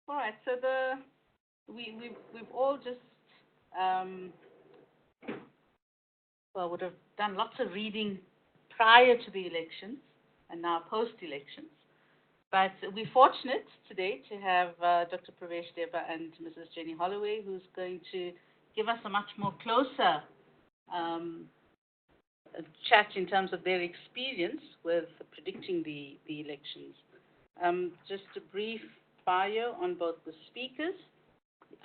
All right. So we've all just would have done lots of reading prior to the elections and now post-elections. But we're fortunate today to have Dr. Pravesh Debba and Mrs. Jenny Holloway, who's going to give us a much more closer chat in terms of their experience with predicting the elections. Just a brief bio on both the speakers.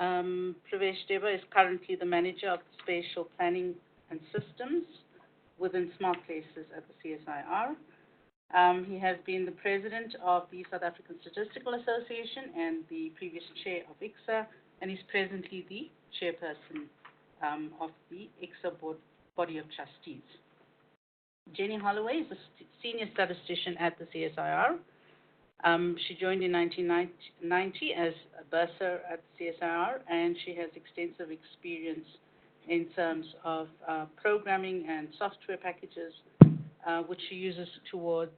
Pravesh Debba is currently the manager of Spatial Planning and Systems within Smart Places at the CSIR. He has been the president of the South African Statistical Association and the previous chair of ICCSA, and is presently the chairperson of the ICCSA body of trustees. Jenny Holloway is a senior statistician at the CSIR. She joined in 1990 as a bursar at the CSIR, and she has extensive experience in terms of programming and software packages, which she uses towards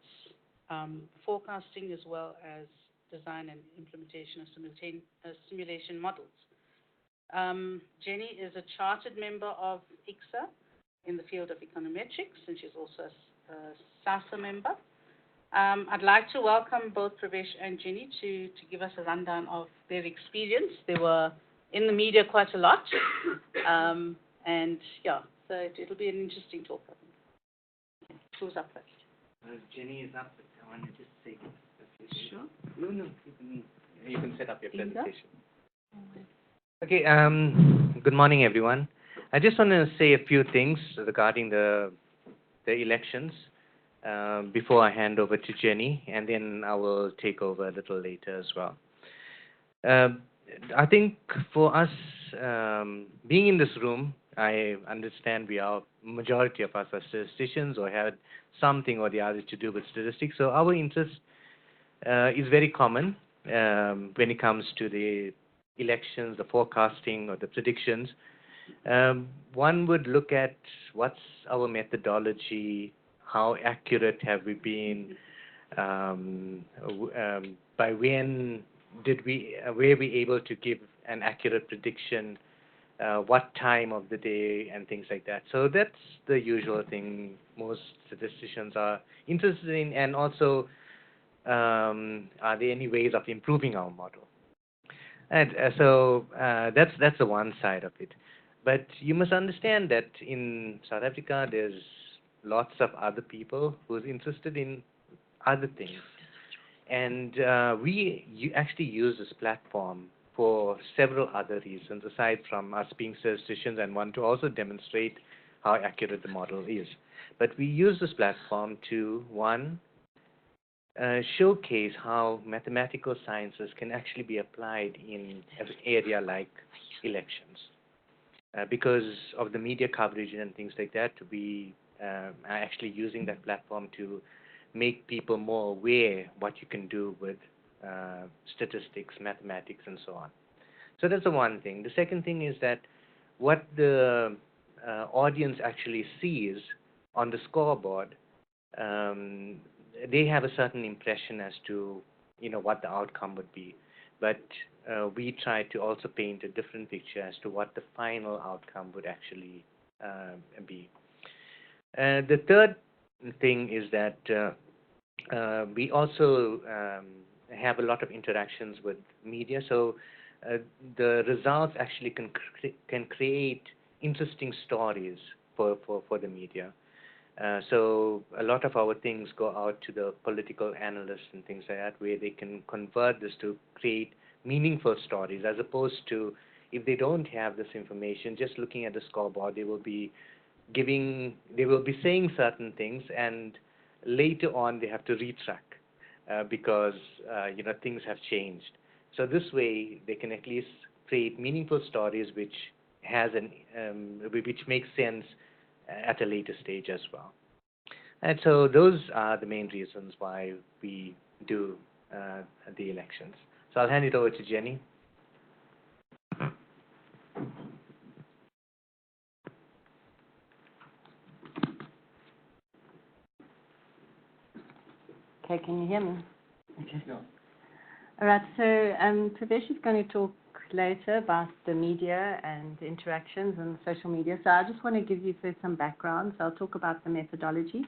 forecasting as well as design and implementation of simulation models. Jenny is a chartered member of ICCSA in the field of econometrics, and she's also a SASA member. I'd like to welcome both Pravesh and Jenny to give us a rundown of their experience. They were in the media quite a lot, and yeah, so it'll be an interesting talk, I think. Okay, who's up first? Jenny is up, but I want to just say a few. Sure. No, you can set up your presentation. Okay. Okay, good morning, everyone. I just want to say a few things regarding the elections before I hand over to Jenny, and then I will take over a little later as well. I think for us, being in this room, I understand majority of us are statisticians or had something or the other to do with statistics. So our interest is very common when it comes to the elections, the forecasting or the predictions. One would look at what's our methodology, how accurate have we been, by when were we able to give an accurate prediction, what time of the day, and things like that. So that's the usual thing most statisticians are interested in, and also are there any ways of improving our model? And so that's the one side of it. But you must understand that in South Africa, there's lots of other people who's interested in other things. And we actually use this platform for several other reasons, aside from us being statisticians and want to also demonstrate how accurate the model is. But we use this platform to, one, showcase how mathematical sciences can actually be applied in an area like elections. Because of the media coverage and things like that, we are actually using that platform to make people more aware what you can do with statistics, mathematics, and so on. So that's the one thing. The second thing is that what the audience actually sees on the scoreboard, they have a certain impression as to what the outcome would be. But we try to also paint a different picture as to what the final outcome would actually be. The third thing is that we also have a lot of interactions with media, so the results actually can create interesting stories for the media. So a lot of our things go out to the political analysts and things like that, where they can convert this to create meaningful stories, as opposed to, if they don't have this information, just looking at the scoreboard, they will be saying certain things, and later on they have to retrack because things have changed. So this way they can at least create meaningful stories which makes sense at a later stage as well. And so those are the main reasons why we do the elections. So I'll hand it over to Jenny. Okay, can you hear me? Okay. No. All right, so Pravesh is going to talk later about the media and the interactions and social media. So I just want to give you first some background. So I'll talk about the methodology.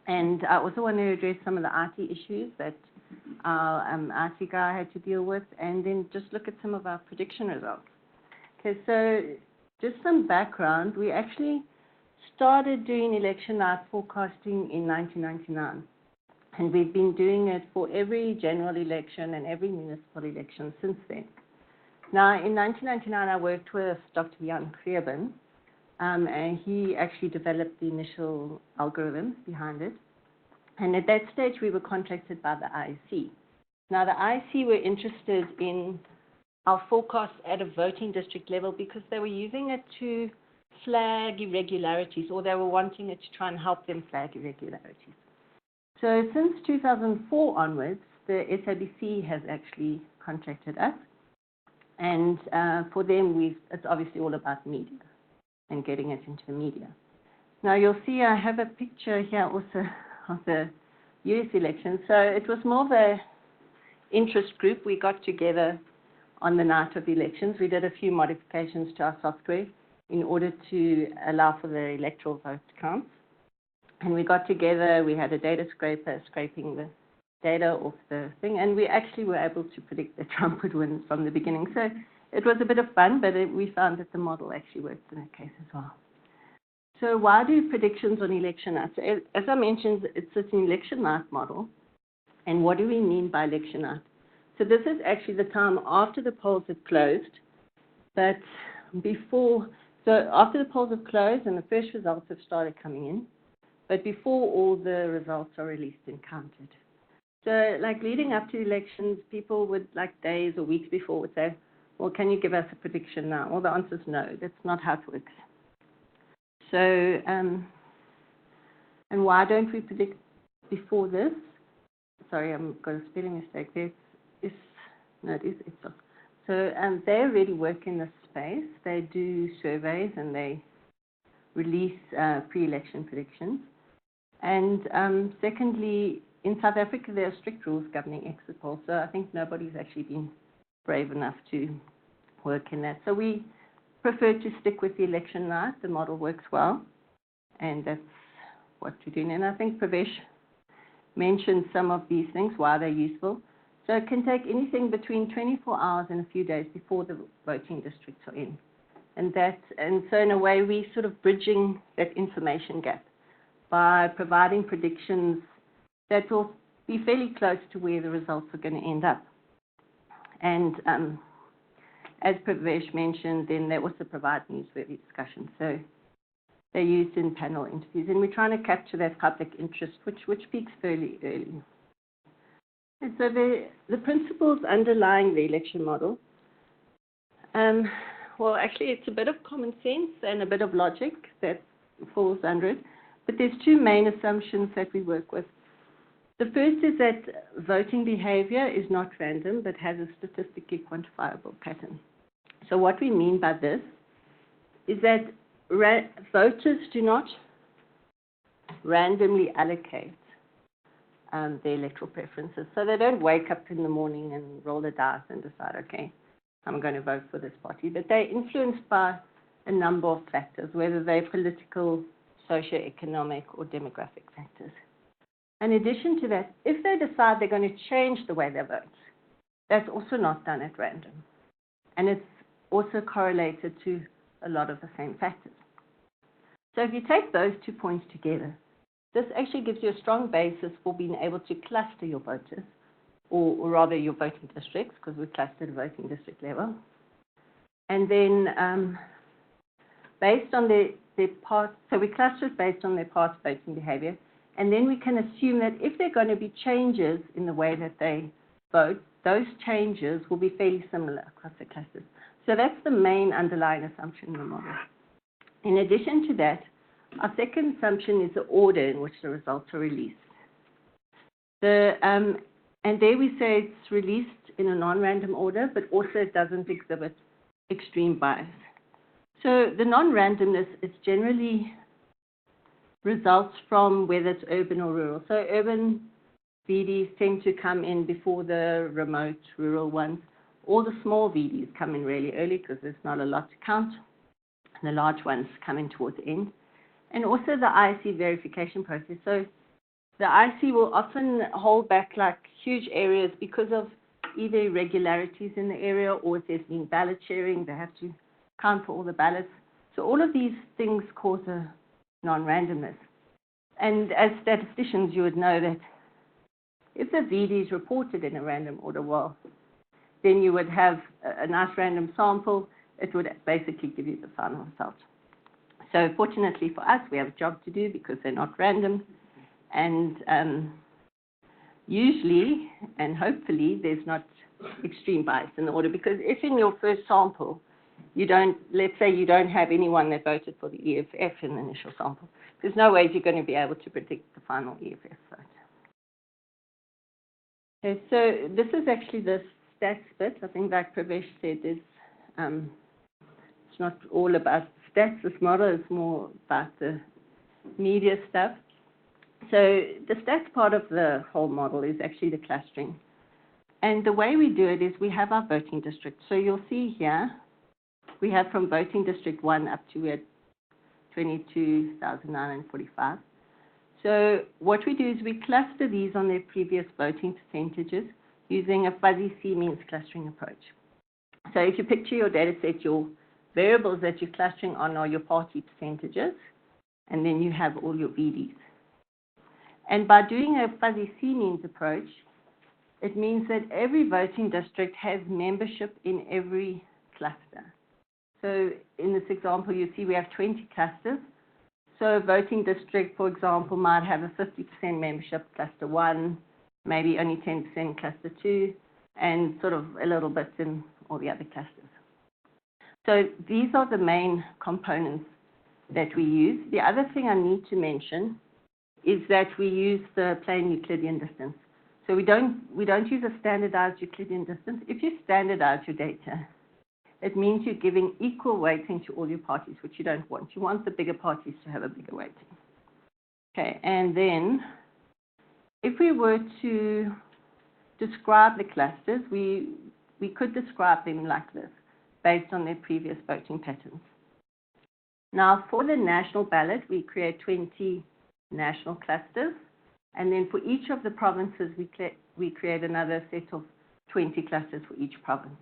And I also want to address some of the IT issues that our IT guy had to deal with, and then just look at some of our prediction results. Okay, so just some background. We actually started doing election night forecasting in 1999. And we've been doing it for every general election and every municipal election since then. Now, in 1999, I worked with Dr. Jan Greeben, and he actually developed the initial algorithms behind it. And at that stage, we were contracted by the IEC. Now, the IEC were interested in our forecasts at a voting district level because they were using it to flag irregularities, or they were wanting it to try and help them flag irregularities. So since 2004 onwards, the SABC has actually contracted us. And for them, it's obviously all about media and getting it into the media. Now, you'll see I have a picture here also of the US election. So it was more of an interest group. We got together on the night of the elections. We did a few modifications to our software in order to allow for the electoral vote counts. And we got together, we had a data scraper scraping the data off the thing, and we actually were able to predict that Trump would win from the beginning. So it was a bit of fun, but we found that the model actually worked in that case as well. So why do predictions on election night? So as I mentioned, it's an election night model. And what do we mean by election night? So this is actually the time after the polls have closed, but before, so after the polls have closed and the first results have started coming in, but before all the results are released and counted. So like leading up to elections, people would, like days or weeks before, would say, well, can you give us a prediction now? Well, the answer is no. That's not how it works. So, and why don't we predict before this? Sorry, I've got a spelling mistake there. It's IFSOS. So they already work in this space. They do surveys and they release pre-election predictions. And secondly, in South Africa, there are strict rules governing exit polls. So I think nobody's actually been brave enough to work in that. So we prefer to stick with the election night. The model works well, and that's what we're doing. And I think Pravesh mentioned some of these things, why they're useful. So it can take anything between 24 hours and a few days before the voting districts are in. And so in a way, we're sort of bridging that information gap by providing predictions that will be fairly close to where the results are going to end up. And as Pravesh mentioned, then they also provide newsworthy discussion. So they're used in panel interviews, and we're trying to capture that public interest, which peaks fairly early. And so the principles underlying the election model, well, actually, it's a bit of common sense and a bit of logic that falls under it. But there's two main assumptions that we work with. The first is that voting behavior is not random, but has a statistically quantifiable pattern. So what we mean by this is that voters do not randomly allocate their electoral preferences. So they don't wake up in the morning and roll the dice and decide, okay, I'm going to vote for this party. But they're influenced by a number of factors, whether they're political, socioeconomic, or demographic factors. In addition to that, if they decide they're going to change the way they vote, that's also not done at random. And it's also correlated to a lot of the same factors. So if you take those 2 points together, this actually gives you a strong basis for being able to cluster your voters, or rather your voting districts, because we clustered at voting district level. And then based on their past, so we cluster it based on their past voting behavior. And then we can assume that if there are going to be changes in the way that they vote, those changes will be fairly similar across the clusters. So that's the main underlying assumption in the model. In addition to that, our second assumption is the order in which the results are released. And there we say it's released in a non-random order, but also it doesn't exhibit extreme bias. So the non-randomness is generally results from whether it's urban or rural. So urban VDs tend to come in before the remote rural ones. All the small VDs come in really early because there's not a lot to count. And the large ones come in towards the end. And also the IC verification process. So the IC will often hold back like huge areas because of either irregularities in the area, or if there's been ballot sharing, they have to count for all the ballots. So all of these things cause a non-randomness. And as statisticians, you would know that if the VD is reported in a random order, well, then you would have a nice random sample. It would basically give you the final result. So fortunately for us, we have a job to do because they're not random. And usually, and hopefully, there's not extreme bias in the order, because if in your first sample, you don't, let's say you don't have anyone that voted for the EFF in the initial sample, there's no way you're going to be able to predict the final EFF vote. Okay, so this is actually the stats bit. I think like Pravesh said, it's not all about stats. This model is more about the media stuff. So the stats part of the whole model is actually the clustering. And the way we do it is we have our voting district. So you'll see here, we have from voting district 1 up to 22,945. So what we do is we cluster these on their previous voting percentages using a fuzzy C-means clustering approach. So if you picture your data set, your variables that you're clustering on are your party percentages, and then you have all your VDs. And by doing a fuzzy C-means approach, it means that every voting district has membership in every cluster. So in this example, you see we have 20 clusters. So a voting district, for example, might have a 50% membership cluster 1, maybe only 10% cluster 2, and sort of a little bit in all the other clusters. So these are the main components that we use. The other thing I need to mention is that we use the plain Euclidean distance. So we don't use a standardized Euclidean distance. If you standardize your data, it means you're giving equal weighting to all your parties, which you don't want. You want the bigger parties to have a bigger weighting. Okay, and then if we were to describe the clusters, we could describe them like this, based on their previous voting patterns. Now, for the national ballot, we create 20 national clusters, and then for each of the provinces, we create another set of 20 clusters for each province.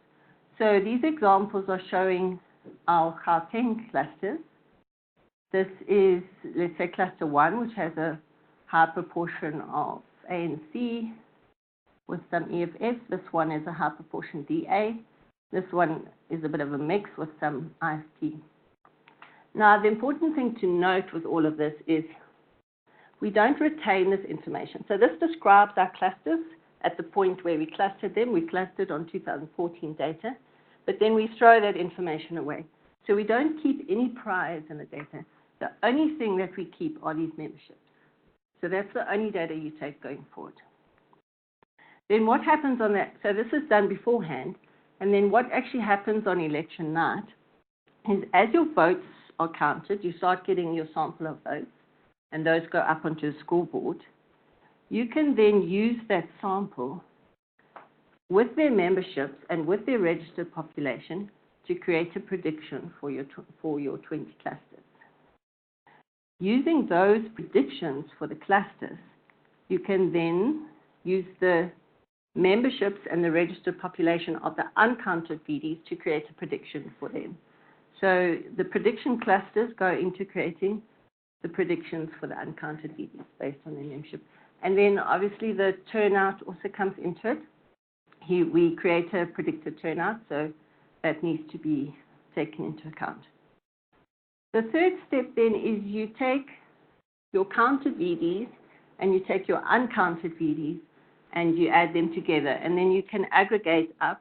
So these examples are showing our Gauteng clusters. This is, let's say, cluster 1, which has a high proportion of ANC with some EFF. This one is a high proportion DA. This one is a bit of a mix with some IST. Now, the important thing to note with all of this is we don't retain this information. So this describes our clusters at the point where we clustered them. We clustered on 2014 data, but then we throw that information away. So we don't keep any priors in the data. The only thing that we keep are these memberships. So that's the only data you take going forward. Then what happens on that? So this is done beforehand. And then what actually happens on election night is as your votes are counted, you start getting your sample of votes, and those go up onto the scoreboard. You can then use that sample with their memberships and with their registered population to create a prediction for your 20 clusters. Using those predictions for the clusters, you can then use the memberships and the registered population of the uncounted VDs to create a prediction for them. So the prediction clusters go into creating the predictions for the uncounted VDs based on their membership. And then obviously the turnout also comes into it. We create a predicted turnout, so that needs to be taken into account. The third step then is you take your counted VDs and you take your uncounted VDs and you add them together, and then you can aggregate up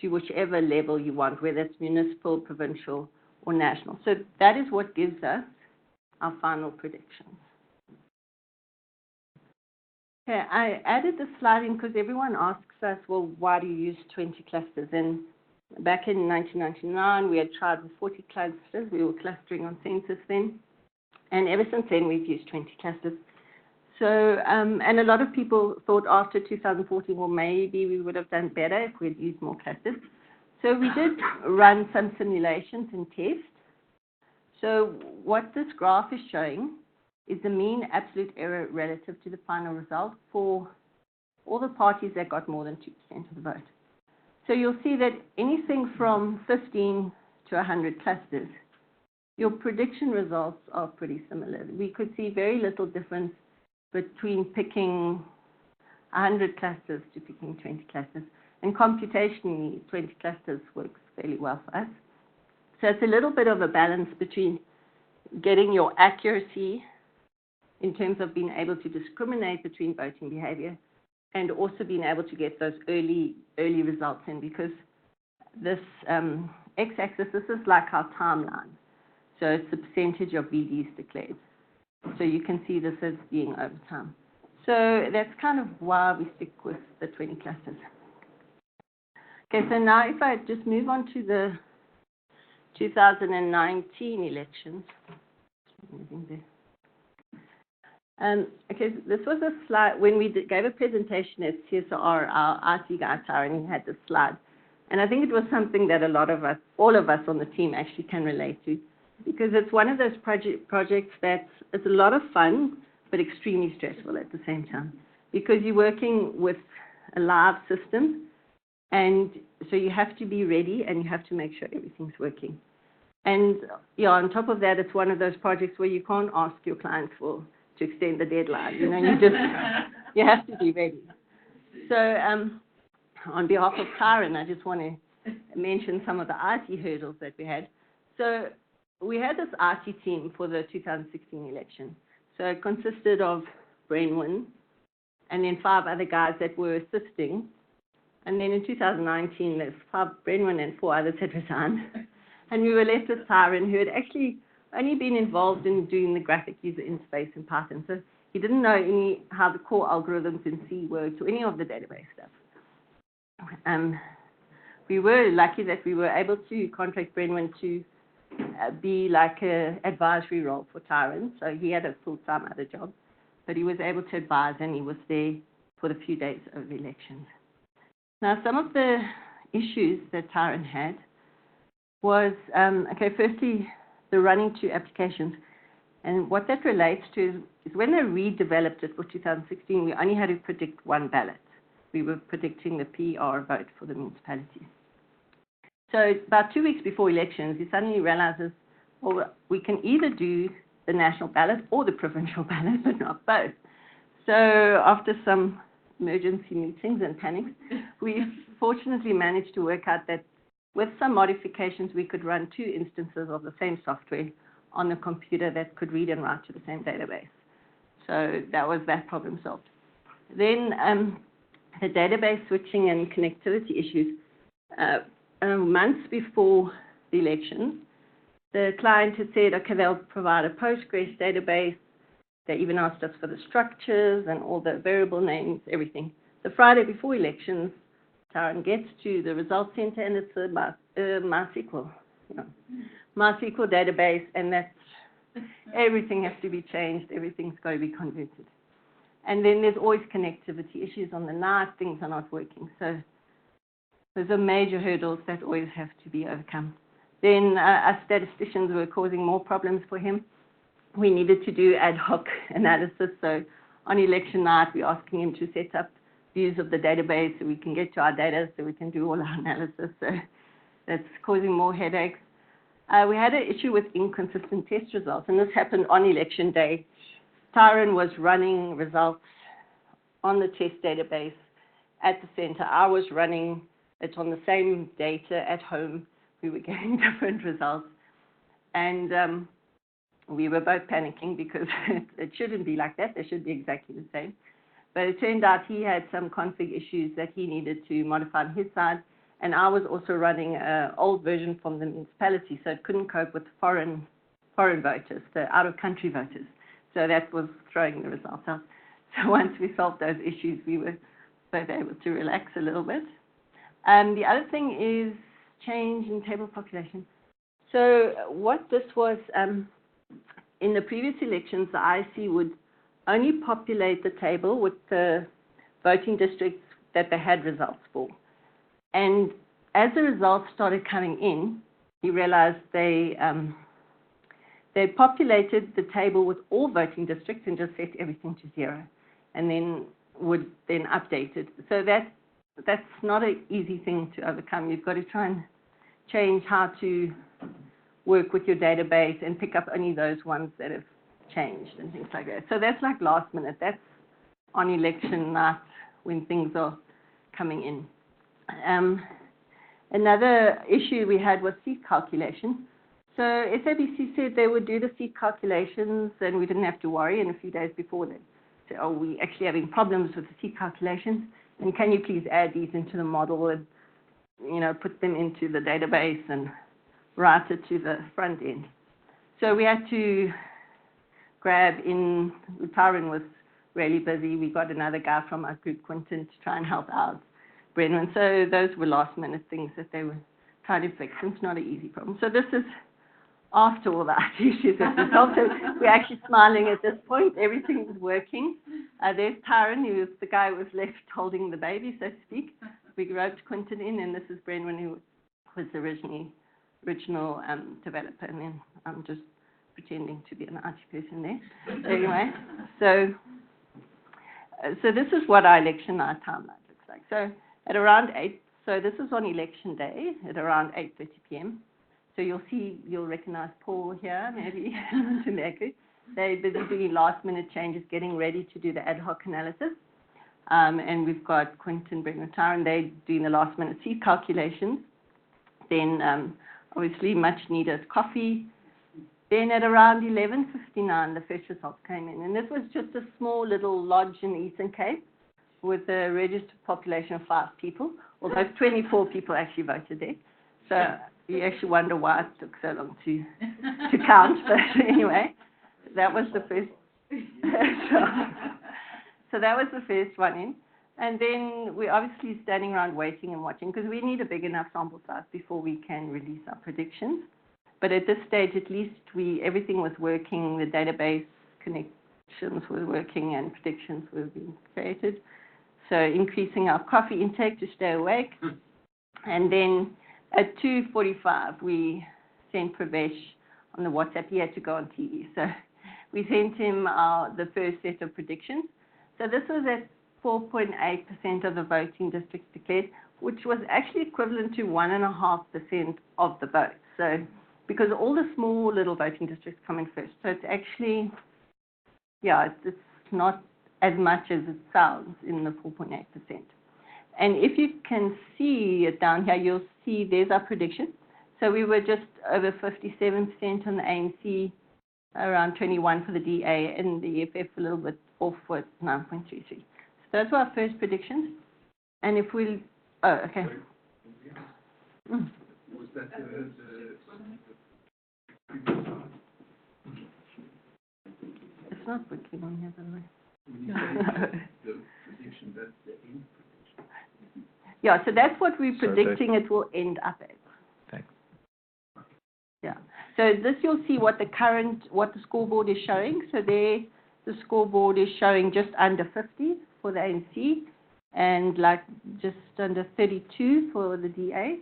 to whichever level you want, whether it's municipal, provincial, or national. So that is what gives us our final predictions. Okay, I added this slide in because everyone asks us, well, why do you use 20 clusters? And back in 1999, we had tried with 40 clusters. We were clustering on census then. And ever since then, we've used 20 clusters. So, and a lot of people thought after 2014, well, maybe we would have done better if we had used more clusters. So we did run some simulations and tests. So what this graph is showing is the mean absolute error relative to the final result for all the parties that got more than 2% of the vote. So you'll see that anything from 15 to 100 clusters, your prediction results are pretty similar. We could see very little difference between picking 100 clusters to picking 20 clusters. And computationally, 20 clusters works fairly well for us. So it's a little bit of a balance between getting your accuracy in terms of being able to discriminate between voting behavior and also being able to get those early results in, because this x-axis, this is like our timeline. So it's the percentage of VDs declared. So you can see this as being over time. So that's kind of why we stick with the 20 clusters. Okay, so now if I just move on to the 2019 elections. Okay, so this was a slide when we gave a presentation at CSIR, our IT guy, Tyron, he had this slide. And I think it was something that a lot of us, all of us on the team actually can relate to, because it's one of those projects that's it's a lot of fun, but extremely stressful at the same time, because you're working with a live system, and so you have to be ready and you have to make sure everything's working. And yeah, on top of that, it's one of those projects where you can't ask your clients to extend the deadline. You know, you have to be ready. So on behalf of Tyron, I just want to mention some of the IT hurdles that we had. So we had this IT team for the 2016 election. So it consisted of Brenwyn and then 5 other guys that were assisting. And then in 2019, there's 5 Brenwyn and 4 others had resigned. And we were left with Tyron, who had actually only been involved in doing the graphic user interface in Python. So he didn't know how the core algorithms in C worked or any of the database stuff. We were lucky that we were able to contract Brenwyn to be like an advisory role for Tyron. So he had a full-time other job, but he was able to advise, and he was there for the few days of the elections. Now, some of the issues that Tyron had was, okay, firstly, the running 2 applications. And what that relates to is when they redeveloped it for 2016, we only had to predict 1 ballot. We were predicting the PR vote for the municipality. So about 2 weeks before elections, he suddenly realizes, well, we can either do the national ballot or the provincial ballot, but not both. So after some emergency meetings and panics, we fortunately managed to work out that with some modifications, we could run 2 instances of the same software on the computer that could read and write to the same database. So that was that problem solved. Then the database switching and connectivity issues. Months before the election, the client had said, okay, they'll provide a Postgres database. They even asked us for the structures and all the variable names, everything. The Friday before elections, Tyron gets to the results center, and it's a MySQL, MySQL database, and that's everything has to be changed. Everything's got to be converted. And then there's always connectivity issues on the night. Things are not working. So those are major hurdles that always have to be overcome. Then us statisticians were causing more problems for him. We needed to do ad hoc analysis. So on election night, we're asking him to set up views of the database so we can get to our data, so we can do all our analysis. So that's causing more headaches. We had an issue with inconsistent test results, and this happened on election day. Tyron was running results on the test database at the center. I was running it on the same data at home. We were getting different results. And we were both panicking because it shouldn't be like that. They should be exactly the same. But it turned out he had some config issues that he needed to modify on his side. And I was also running an old version from the municipality, so it couldn't cope with foreign voters, the out-of-country voters. So that was throwing the results out. So once we solved those issues, we were both able to relax a little bit. The other thing is change in table population. So what this was, in the previous elections, the IC would only populate the table with the voting districts that they had results for. And as the results started coming in, he realized they populated the table with all voting districts and just set everything to 0, and then would then update it. So that's not an easy thing to overcome. You've got to try and change how to work with your database and pick up only those ones that have changed and things like that. So that's like last minute. That's on election night when things are coming in. Another issue we had was seat calculation. So SABC said they would do the seat calculations and we didn't have to worry. And a few days before they said, oh, we're actually having problems with the seat calculations. And can you please add these into the model and, put them into the database and route it to the front end. So we had to grab in, Tyron was really busy. We got another guy from our group, Quentin, to try and help out Brendan. So those were last minute things that they were trying to fix. It's not an easy problem. So this is after all the issues that we solved. So we're actually smiling at this point. Everything is working. There's Tyron, who was the guy who was left holding the baby, so to speak. We roped Quentin in, and this is Brendan, who was the original developer, and then I'm just pretending to be an IT person there. Anyway, so this is what our election night timeline looks like. So at around 8, so this is on election day at around 8:30 p.m. So you'll recognize Paul here, maybe, They're busy doing last-minute changes, getting ready to do the ad hoc analysis. And we've got Quentin, Brendan, Tyron, they're doing the last-minute seat calculations. Then, obviously, much-needed coffee. Then at around 11:59, the first results came in. And this was just a small little lodge in the Eastern Cape with a registered population of 5 people, although 24 people actually voted there. So you actually wonder why it took so long to count. But anyway, that was the first. So that was the first one in. And then we're obviously standing around waiting and watching because we need a big enough sample size before we can release our predictions. But at this stage, at least, everything was working. The database connections were working and predictions were being created. So increasing our coffee intake to stay awake. And then at 2:45, we sent Pravesh on the WhatsApp. He had to go on TV. So we sent him the first set of predictions. So this was at 4.8% of the voting districts declared, which was actually equivalent to 1.5% of the vote. So because all the small little voting districts come in first. So it's actually, it's not as much as it sounds in the 4.8%. And if you can see it down here, you'll see there's our prediction. So we were just over 57% on the ANC, around 21 for the DA, and the EFF a little bit off with 9.33. So those were our first predictions. And if we, okay. Was that the It's not working on here, by the way. when you say the prediction, that's the end prediction? Yeah, so that's what we're predicting it will end up at. Thanks. Yeah. So this you'll see what the scoreboard is showing. So there, the scoreboard is showing just under 50 for the ANC and like just under 32 for the DA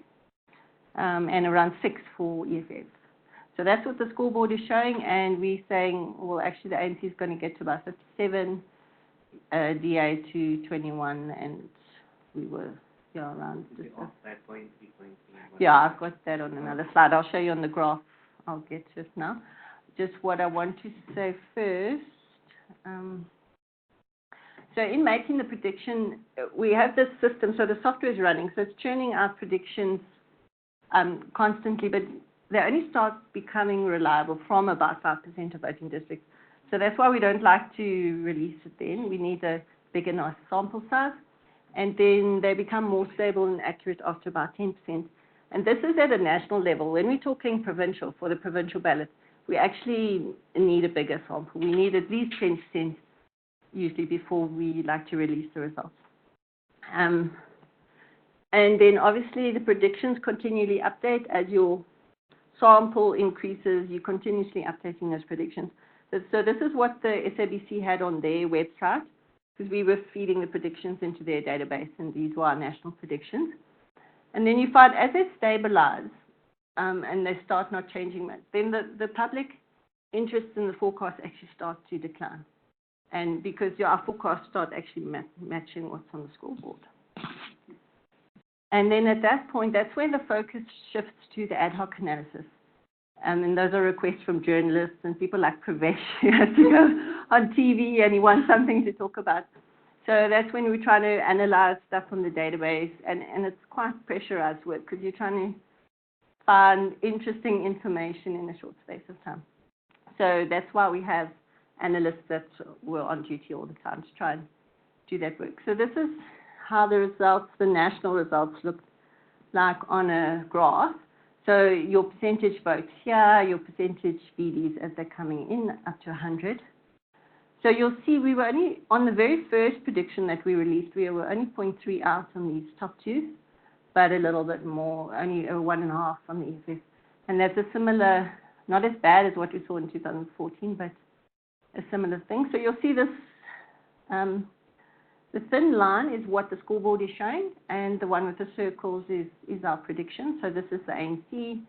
and around 6 for EFF. So that's what the scoreboard is showing, and we're saying, well, actually the ANC is going to get to about 57, DA to 21, and we were around. Yeah, I've got that on another slide. I'll show you on the graph. I'll get to it now. Just what I want to say first. So in making the prediction, we have this system. So the software is running. So it's churning out predictions constantly, but they only start becoming reliable from about 5% of voting districts. So that's why we don't like to release it then. We need a big enough sample size. And then they become more stable and accurate after about 10%. And this is at a national level. When we're talking provincial, for the provincial ballot, we actually need a bigger sample. We need at least 10% usually before we like to release the results. And then obviously the predictions continually update as your sample increases. You're continuously updating those predictions. So this is what the SABC had on their website, because we were feeding the predictions into their database, and these were our national predictions. And then you find as they stabilize and they start not changing much, then the public interest in the forecast actually starts to decline. And because our forecasts start actually matching what's on the scoreboard. And then at that point, that's when the focus shifts to the ad hoc analysis. And those are requests from journalists and people like Pravesh, who has to go on TV and he wants something to talk about. So that's when we're trying to analyze stuff from the database, and it's quite pressurized work because you're trying to find interesting information in a short space of time. So that's why we have analysts that were on duty all the time to try and do that work. So this is how the results, the national results, look like on a graph. So your percentage votes here, your percentage VDs as they're coming in up to 100. So you'll see we were only, on the very first prediction that we released, we were only 0.3 out on these top two, but a little bit more, only 1.5 on the EFF. And that's a similar, not as bad as what we saw in 2014, but a similar thing. So you'll see this, the thin line is what the scoreboard is showing, and the one with the circles is our prediction. So this is the ANC,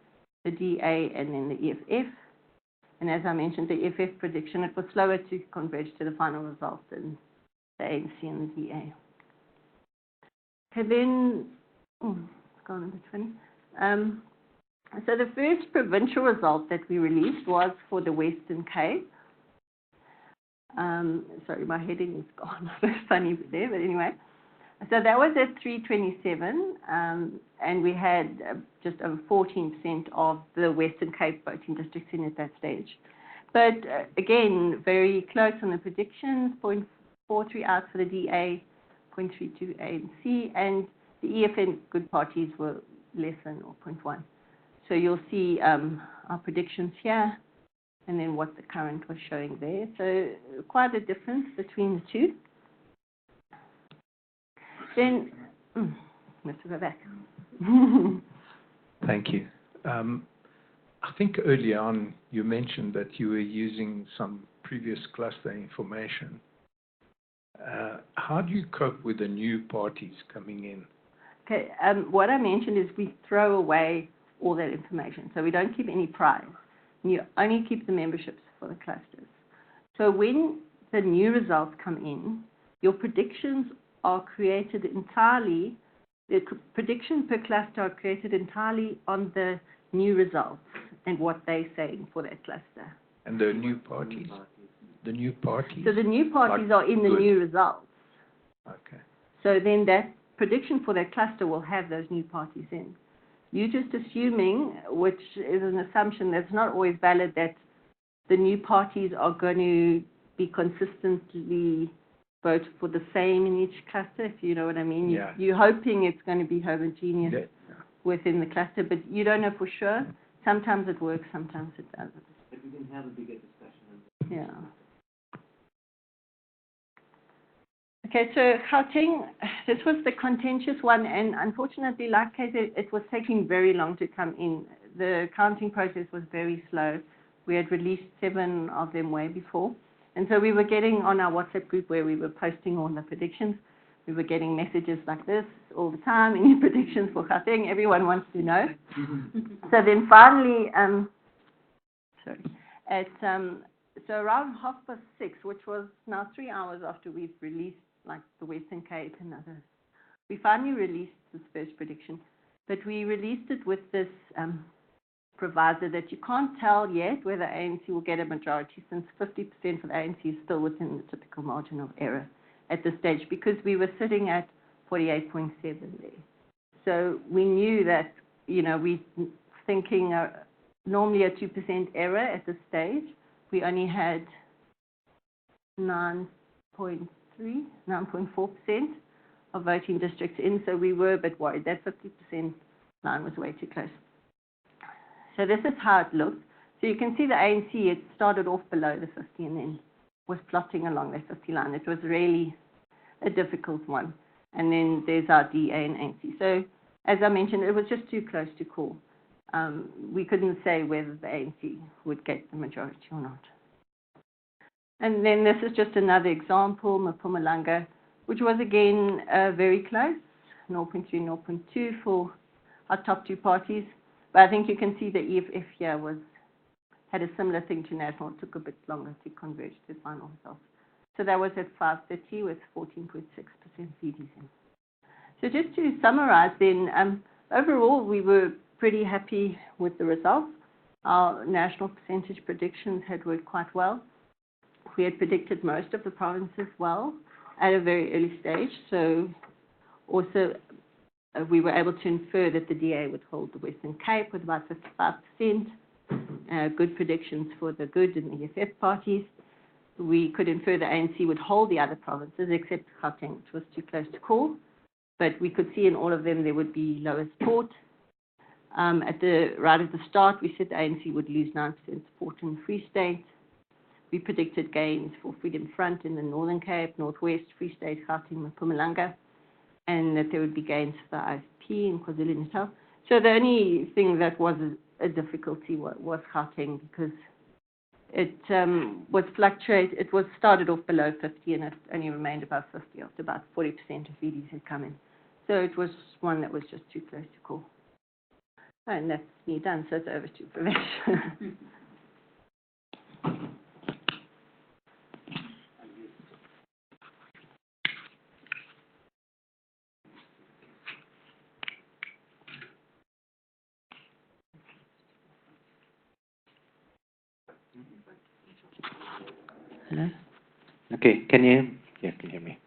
the DA, and then the EFF. And as I mentioned, the EFF prediction, it was slower to converge to the final result than the ANC and the DA. Okay, then, it's gone into 20. So the first provincial result that we released was for the Western Cape. Sorry, my heading is gone. It's funny there, but anyway. So that was at 327, and we had just over 14% of the Western Cape voting districts in at that stage. But again, very close on the predictions, 0.43 out for the DA, 0.32 ANC, and the EF and good parties were less than 0.1. So you'll see our predictions here, and then what the current was showing there. So quite a difference between the two. Then, let's go back. Thank you. I think early on you mentioned that you were using some previous cluster information. How do you cope with the new parties coming in? Okay, what I mentioned is we throw away all that information. So we don't keep any prize. You only keep the memberships for the clusters. So when the new results come in, your predictions are created entirely, the predictions per cluster are created entirely on the new results and what they're saying for that cluster. And the new parties? The new parties? So the new parties are in the new results. Okay. So then that prediction for that cluster will have those new parties in. You're just assuming, which is an assumption that's not always valid, that the new parties are going to be consistently vote for the same in each cluster, if you know what I mean. Yeah. You're hoping it's going to be homogeneous within the cluster, but you don't know for sure. Sometimes it works, sometimes it doesn't. But we can have a bigger discussion. Yeah. Okay, so Gauteng, this was the contentious one, and unfortunately, like I said, it was taking very long to come in. The counting process was very slow. We had released 7 of them way before. And so we were getting on our WhatsApp group where we were posting all the predictions. We were getting messages like this all the time, any predictions for Gauteng, everyone wants to know. So then finally, so around 6:30, which was now 3 hours after we've released like the Western Cape and others, we finally released this first prediction. But we released it with this proviso that you can't tell yet whether ANC will get a majority, since 50% for the ANC is still within the typical margin of error at this stage, because we were sitting at 48.7 there. So we knew that, we thinking normally a 2% error at this stage. We only had 9.4% of voting districts in, so we were a bit worried. That 50% line was way too close. So this is how it looked. So you can see the ANC, it started off below the 50 and then was plotting along that 50 line. It was really a difficult one. And then there's our DA and ANC. So as I mentioned, it was just too close to call. We couldn't say whether the ANC would get the majority or not. And then this is just another example, Mpumalanga, which was again very close, 0.3, 0.2 for our top two parties. But I think you can see the EFF here had a similar thing to national. It took a bit longer to converge to final results. So that was at 5:30 with 14.6% VDs in. So just to summarize then, overall we were pretty happy with the results. Our national percentage predictions had worked quite well. We had predicted most of the provinces well at a very early stage. So also we were able to infer that the DA would hold the Western Cape with about 55%. Good predictions for the Good and the EFF parties. We could infer the ANC would hold the other provinces except Gauteng, which was too close to call. But we could see in all of them there would be lower support. Right at the start, we said the ANC would lose 9% support in the Free State. We predicted gains for Freedom Front in the Northern Cape, Northwest, Free State, Gauteng, and Mpumalanga, and that there would be gains for the IFP in KwaZulu-Natal. So the only thing that was a difficulty was Gauteng, because it was started off below 50 and it only remained above 50 after about 40% of VDs had come in. So it was one that was just too close to call. And that's me done, so it's over to Pravesh. Hello? Okay, can you hear me?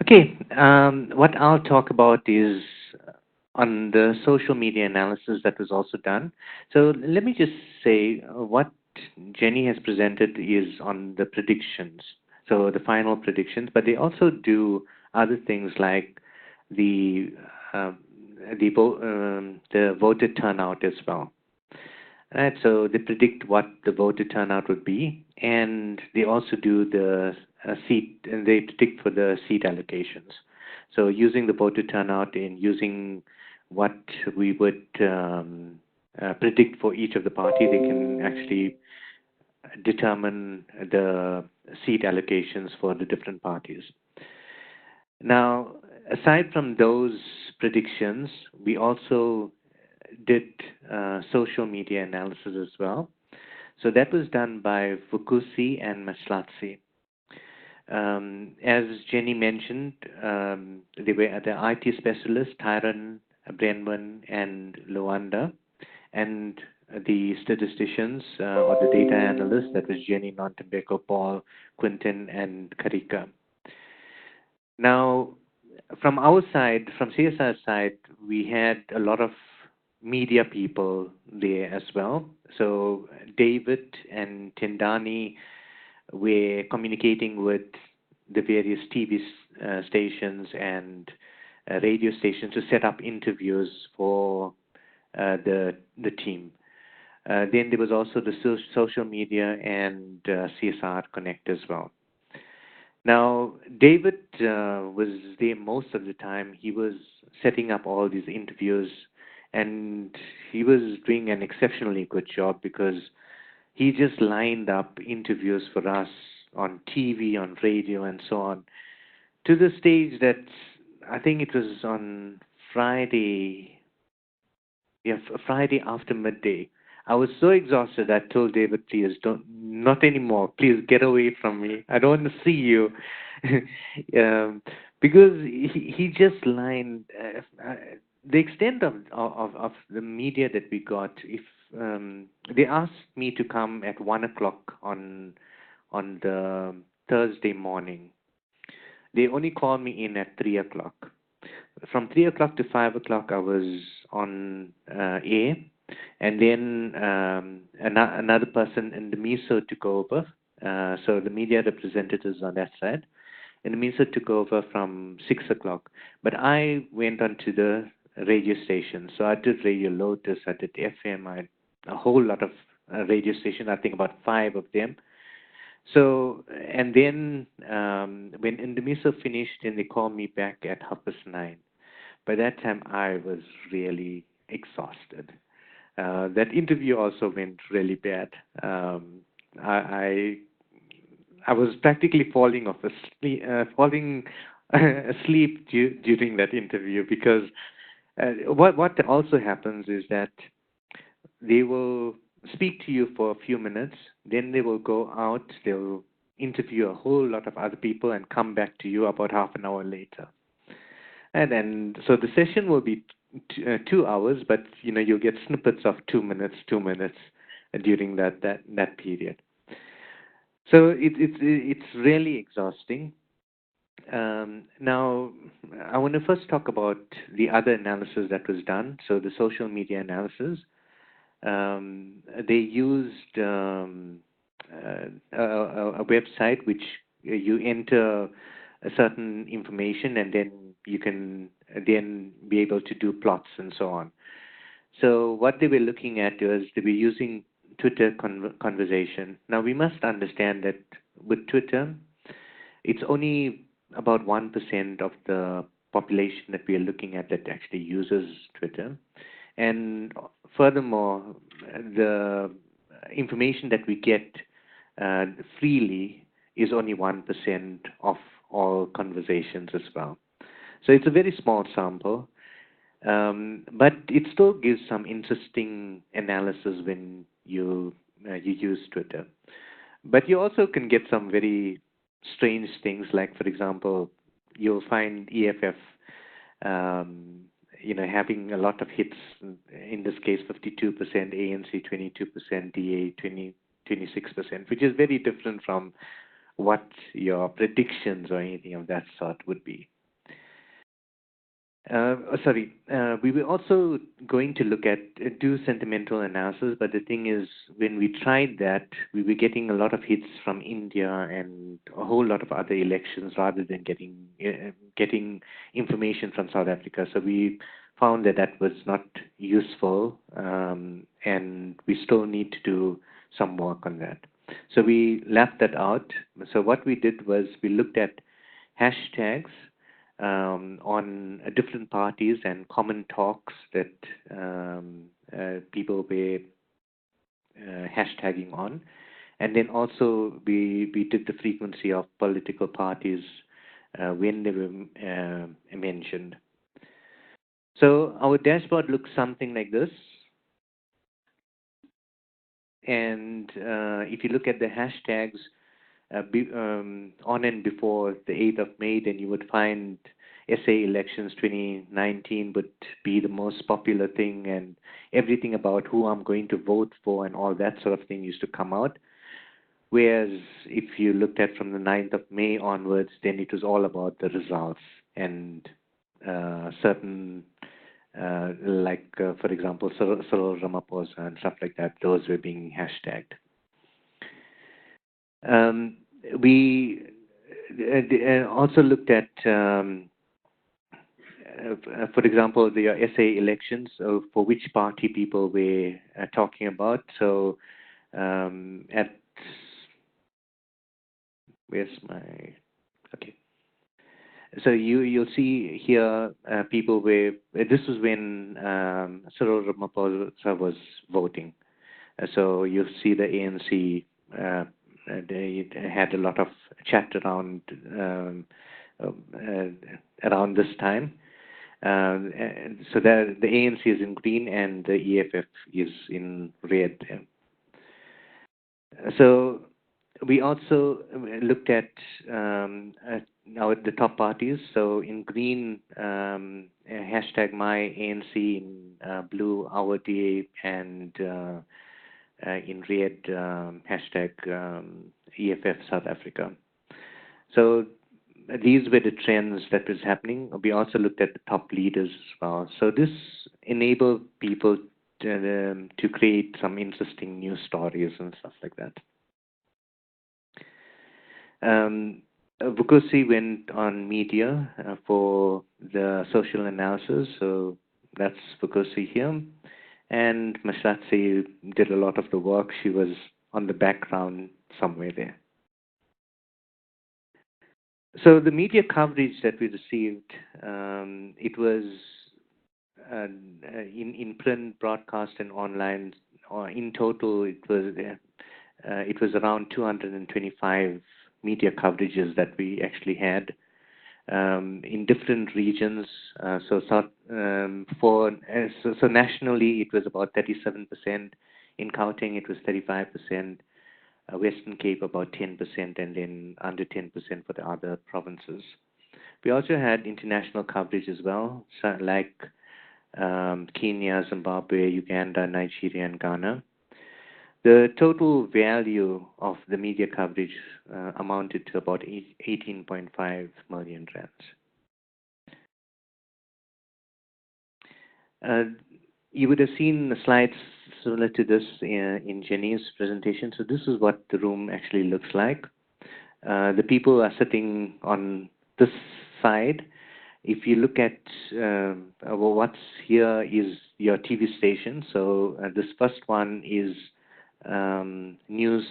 Okay, what I'll talk about is on the social media analysis that was also done. So let me just say what Jenny has presented is on the predictions, so the final predictions, but they also do other things like the voter turnout as well. Right, so they predict what the voter turnout would be, and they also do the seat, and they predict for the seat allocations. So using the voter turnout and using what we would predict for each of the party, they can actually determine the seat allocations for the different parties. Now, aside from those predictions, we also did social media analysis as well. So that was done by Vukusi and Maslatsi. As Jenny mentioned, they were the IT specialists, Tyron, Brenwan, and Luanda, and the statisticians or the data analysts, that was Jenny, Nontembeko, Paul, Quinton, and Karika. Now, from our side, from CSIR side, we had a lot of media people there as well. So David and Tindani were communicating with the various TV stations and radio stations to set up interviews for the team. Then there was also the social media and CSR Connect as well. Now, David was there most of the time. He was setting up all these interviews, and he was doing an exceptionally good job because he just lined up interviews for us on TV, on radio, and so on, to the stage that I think it was on Friday after midday. I was so exhausted, I told David, please, not anymore. Please get away from me. I don't want to see you. Because he just lined, the extent of the media that we got, if they asked me to come at 1 o'clock on the Thursday morning. They only called me in at 3 o'clock. From 3 o'clock to 5 o'clock, I was on air. And then another person in the MISO took over So the media representatives on that side. And the minister took over from 6 o'clock. But I went on to the radio station. So I did Radio Lotus, I did FM, a whole lot of radio stations, I think about 5 of them. So, and then when Indemisa finished, then they called me back at 9:30. By that time, I was really exhausted. That interview also went really bad. I was practically falling asleep during that interview because what also happens is that they will speak to you for a few minutes, then they will go out, they'll interview a whole lot of other people and come back to you about half an hour later. And then, so the session will be 2 hours, but you'll get snippets of 2 minutes during that period. So it's really exhausting. Now, I want to first talk about the other analysis that was done. So the social media analysis. They used a website which you enter a certain information and then you can then be able to do plots and so on. So what they were looking at was they were using Twitter conversation. Now we must understand that with Twitter, it's only about 1% of the population that we are looking at that actually uses Twitter. And furthermore, the information that we get freely is only 1% of all conversations as well. So it's a very small sample, but it still gives some interesting analysis when you use Twitter. But you also can get some very strange things, like, for example, you'll find EFF having a lot of hits, in this case 52%, ANC 22%, DA 26%, which is very different from what your predictions or anything of that sort would be. We were also going to look at do sentimental analysis, but the thing is, when we tried that, we were getting a lot of hits from India and a whole lot of other elections rather than getting information from South Africa. So we found that was not useful, and we still need to do some work on that. So we left that out. So what we did was we looked at hashtags on different parties and common talks that people were hashtagging on. And then also we did the frequency of political parties when they were mentioned. So our dashboard looks something like this. And if you look at the hashtags, on and before the 8th of May, then you would find SA elections 2019 would be the most popular thing, and everything about who I'm going to vote for and all that sort of thing used to come out. Whereas if you looked at from the 9th of May onwards, then it was all about the results and certain, for example, Cyril Ramaphosa and stuff like that, those were being hashtagged. We also looked at, for example, the SA elections, for which party people were talking about. So so you'll see here people were, this was when Cyril Ramaphosa was voting. So you'll see the ANC, they had a lot of chat around this time. So the ANC is in green and the EFF is in red. So we also looked at now the top parties. So in green, hashtag my ANC, in blue, our DA, and in red, hashtag EFF South Africa. So these were the trends that was happening. We also looked at the top leaders as well. So this enabled people to create some interesting news stories and stuff like that. Vukosi went on media for the social analysis, so that's Vukosi here. And Mashatsi did a lot of the work. She was on the background somewhere there. So the media coverage that we received, it was in print, broadcast, and online. In total, it was around 225 media coverages that we actually had in different regions. So nationally, it was about 37%. In Gauteng, it was 35%. Western Cape about 10%, and then under 10% for the other provinces. We also had international coverage as well, so like Kenya, Zimbabwe, Uganda, Nigeria, and Ghana. The total value of the media coverage amounted to about 18.5 million rands. You would have seen the slides similar to this in Jenny's presentation. So this is what the room actually looks like. The people are sitting on this side. If you look at what's here is your TV station. So this first one is News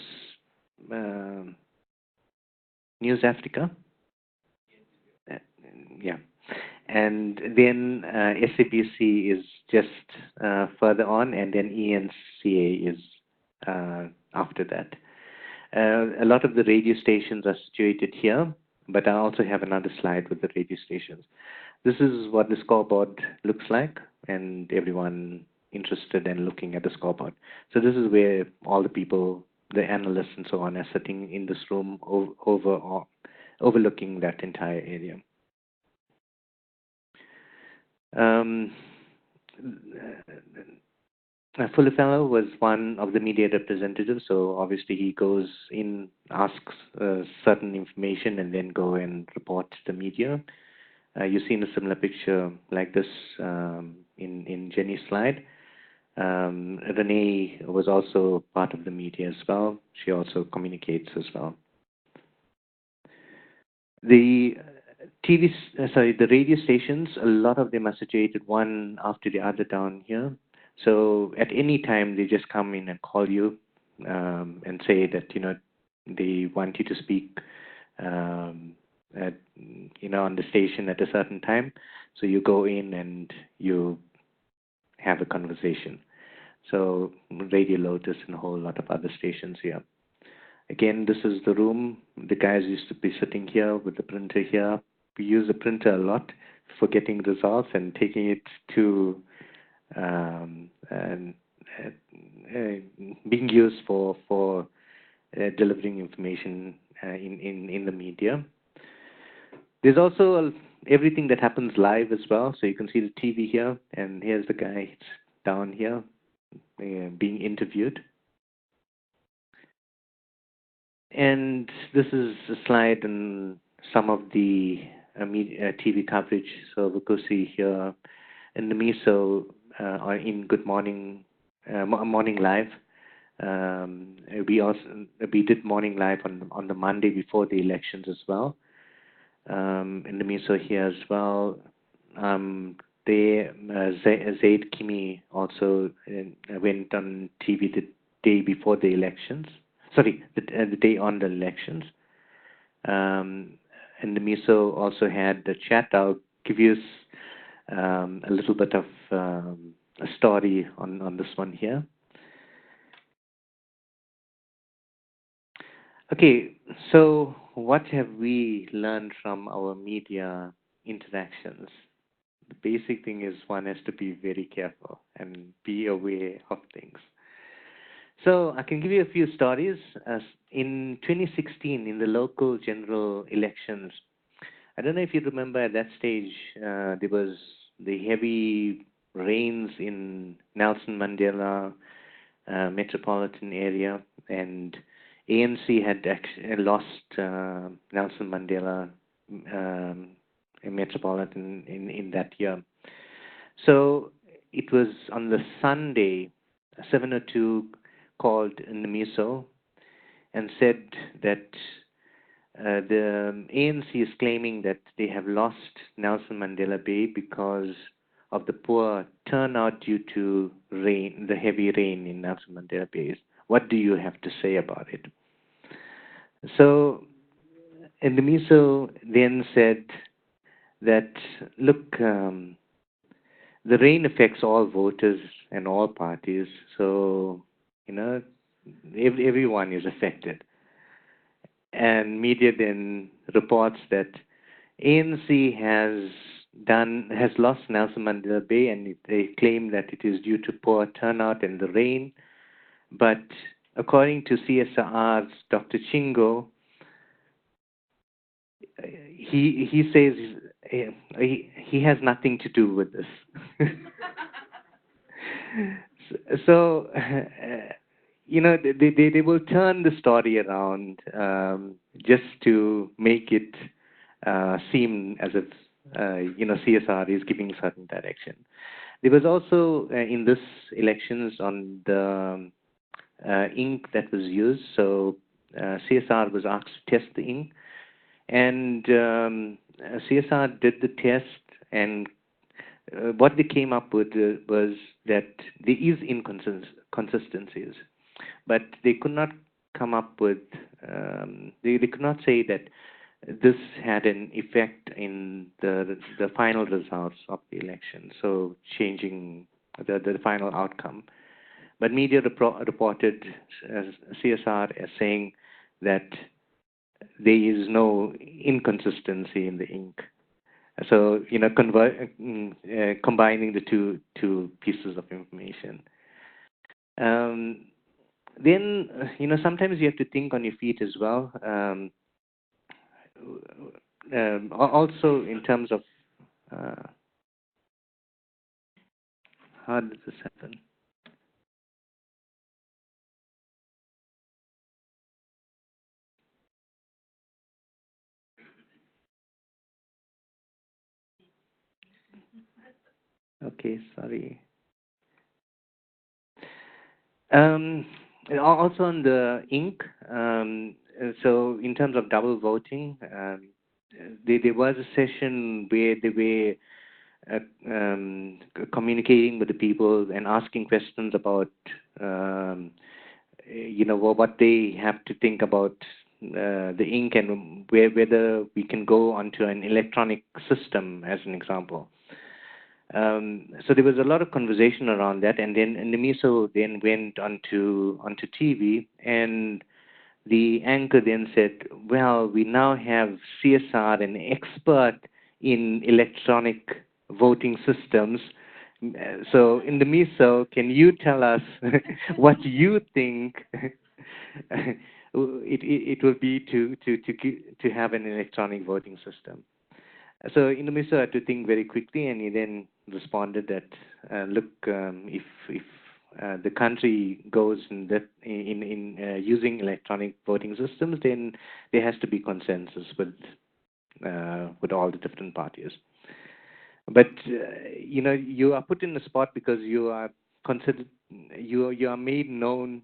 Africa. Yeah. And then SABC is just further on, and then ENCA is after that. A lot of the radio stations are situated here, but I also have another slide with the radio stations. This is what the scoreboard looks like, and everyone interested in looking at the scoreboard. So this is where all the people, the analysts and so on, are sitting in this room overlooking that entire area. Fullerfellow was one of the media representatives, so obviously he goes in, asks certain information, and then go and report to the media. You've seen a similar picture like this in Jenny's slide. Renee was also part of the media as well. She also communicates as well. The the radio stations, a lot of them are situated one after the other down here. So at any time, they just come in and call you and say that, they want you to speak, on the station at a certain time. So you go in and you have a conversation. So Radio Lotus and a whole lot of other stations here. Again, this is the room. The guys used to be sitting here with the printer here. We use the printer a lot for getting results and taking it to being used for delivering information in the media. There's also everything that happens live as well. So you can see the TV here, and here's the guy down here being interviewed. And this is a slide on some of the TV coverage. So Vukosi here in the MISO are in Good Morning Morning Live. We did Morning Live on the Monday before the elections as well. In the MISO here as well. Zaid Kimi also went on TV the day before the elections. Sorry, the day on the elections. And the MISO also had the chat. I'll give you a little bit of a story on this one here. Okay, so what have we learned from our media interactions? The basic thing is one has to be very careful and be aware of things. So I can give you a few stories. In 2016, in the local general elections, I don't know if you remember at that stage, there was the heavy rains in Nelson Mandela metropolitan area, and ANC had actually lost Nelson Mandela metropolitan in that year. So it was on the Sunday, 702 called in the MISO and said that the ANC is claiming that they have lost Nelson Mandela Bay because of the poor turnout due to rain, the heavy rain in Nelson Mandela Bay. What do you have to say about it? So, Ndimiso then said that, look, the rain affects all voters and all parties, so, everyone is affected. And media then reports that ANC has lost Nelson Mandela Bay, and they claim that it is due to poor turnout and the rain. But according to CSIR's Dr. Chingo, he says he has nothing to do with this. So, they will turn the story around just to make it seem as if CSR is giving certain direction. There was also in this elections on the ink that was used. So CSR was asked to test the ink, and CSR did the test, and what they came up with was that there is inconsistencies, but they could not come up with, they could not say that this had an effect in the final results of the election, so changing the final outcome. But media reported CSR as saying that there is no inconsistency in the ink. So, combining the two pieces of information. Then, sometimes you have to think on your feet as well. Also, in terms of how did this happen? Okay, sorry. Also on the ink, so in terms of double voting, there was a session where they were communicating with the people and asking questions about, what they have to think about the ink, and whether we can go onto an electronic system, as an example. So there was a lot of conversation around that, and then Ndimiso then went onto TV, and the anchor then said, well, we now have CSR, an expert in electronic voting systems. So Ndimiso, can you tell us what you think it will be to have an electronic voting system? So Ndimiso had to think very quickly, and he then responded that, look, if the country goes in using electronic voting systems, then there has to be consensus with all the different parties. But you are put in the spot because you are considered, you are made known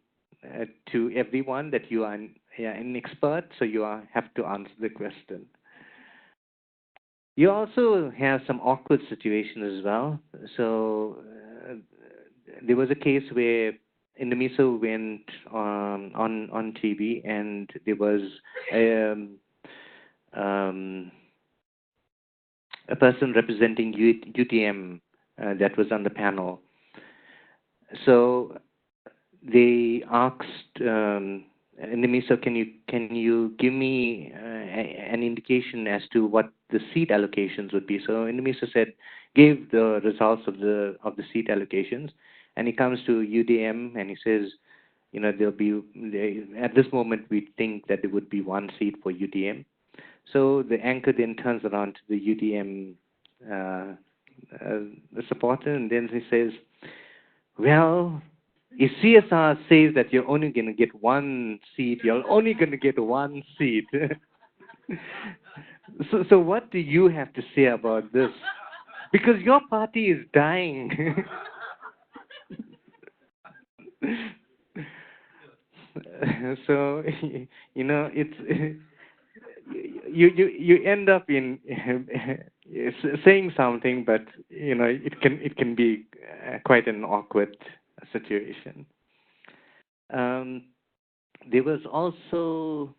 to everyone that you are an expert, so you have to answer the question. You also have some awkward situations as well. So there was a case where Ndimiso went on TV, and there was a person representing UTM that was on the panel. So they asked Ndimiso, can you give me an indication as to what the seat allocations would be? So Ndimiso gave the results of the seat allocations, and he comes to UDM and he says, there'll be, at this moment we think that there would be one seat for UDM. So the anchor then turns around to the UDM the supporter, and then he says, well, if CSR says that you're only going to get one seat, you're only going to get one seat. So what do you have to say about this? Because your party is dying. So, you end up in saying something, but it can be quite an awkward situation. There was also